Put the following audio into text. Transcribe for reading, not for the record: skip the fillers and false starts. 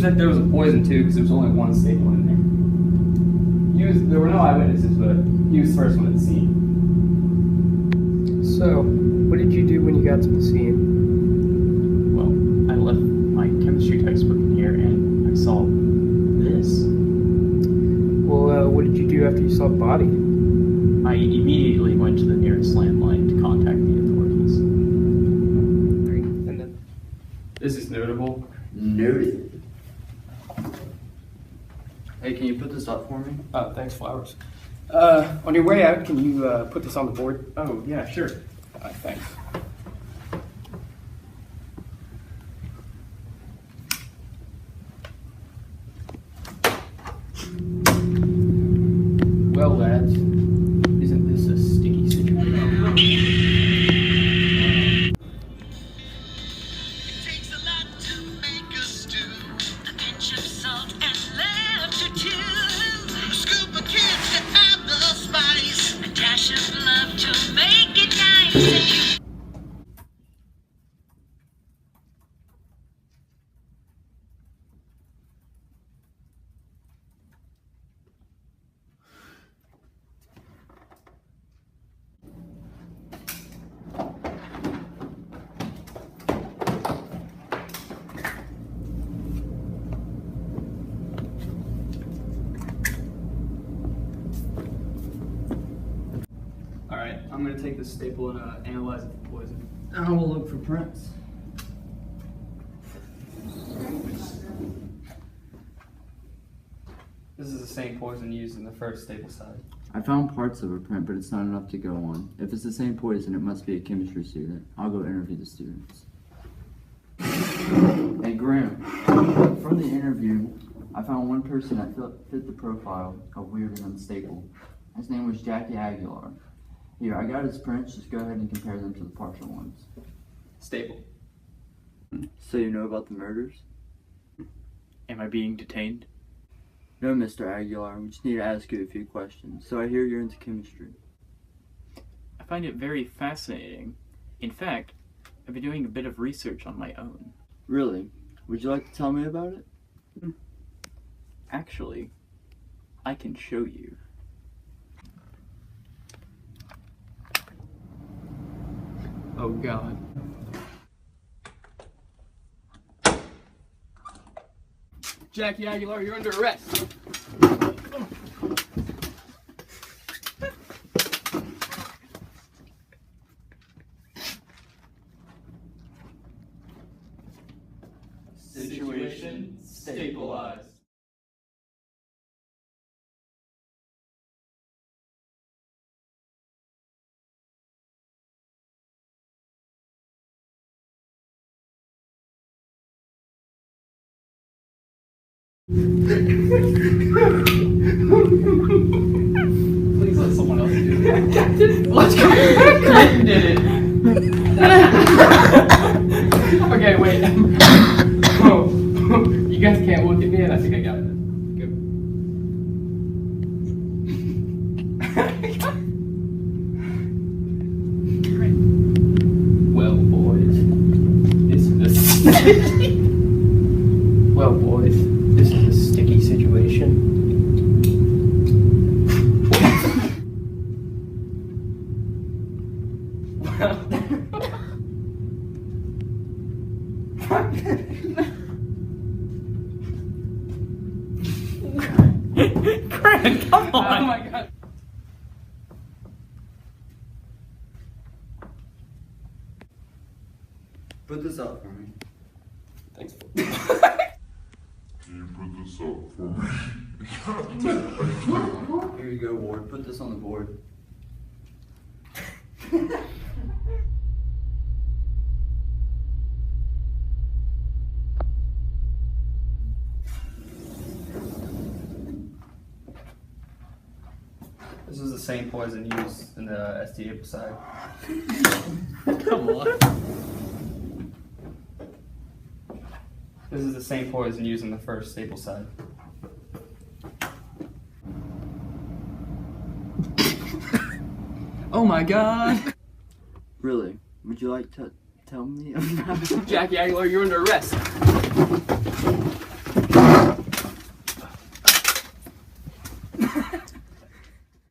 that there was a poison too, because there was only one staple in there. There were no eyewitnesses, but he was the first one at the scene. So, what did you do when you got to the scene? Well, I left my chemistry textbook in here and I saw this. Well, what did you do after you saw the body? I immediately went to the nearest landline to contact the authorities. And then, This is notable. Noted. Hey, can you put this up for me? oh, thanks, Flowers. On your way out, can you put this on the board? Oh, yeah, sure. Thanks. Well, lads, isn't this a sticky situation? It takes a lot to make a stew. A pinch of salt and laughter too. A scoop of kids to add the spice. A dash of love to make it nice. And you Alright, I'm gonna take this staple and analyze it for poison. I will look for prints. This is the same poison used in the first staple side. I found parts of a print, but it's not enough to go on. If it's the same poison, it must be a chemistry student. I'll go interview the students. Hey, Graham. From the interview, I found one person that fit the profile of weird and unstable. His name was Jackie Aguilar. Here, I got his prints. Just go ahead and compare them to the partial ones. Staple. So you know about the murders? Am I being detained? No, Mr. Aguilar. We just need to ask you a few questions. So I hear you're into chemistry. I find it very fascinating. In fact, I've been doing a bit of research on my own. Really? Would you like to tell me about it? Actually, I can show you. Oh, God. Jackie Aguilar, you're under arrest. Situation stabilized. Please let someone else do it. Let's go. Clinton did it. Okay, wait. Oh, you guys can't look at me, and I think I got it. Go. Well, boys, this is a Well, boys, this is a sticky situation. Grant, come on! Oh my God. Put this up for me. Thanks. Can you put this up for me? Here you go, Ward. Put this on the board. This is the same poison used in the ST side. Come on. This is the same poison used in the first staple side. Oh my God! Really? Would you like to tell me about it? Jackie Aguilar, you're under arrest.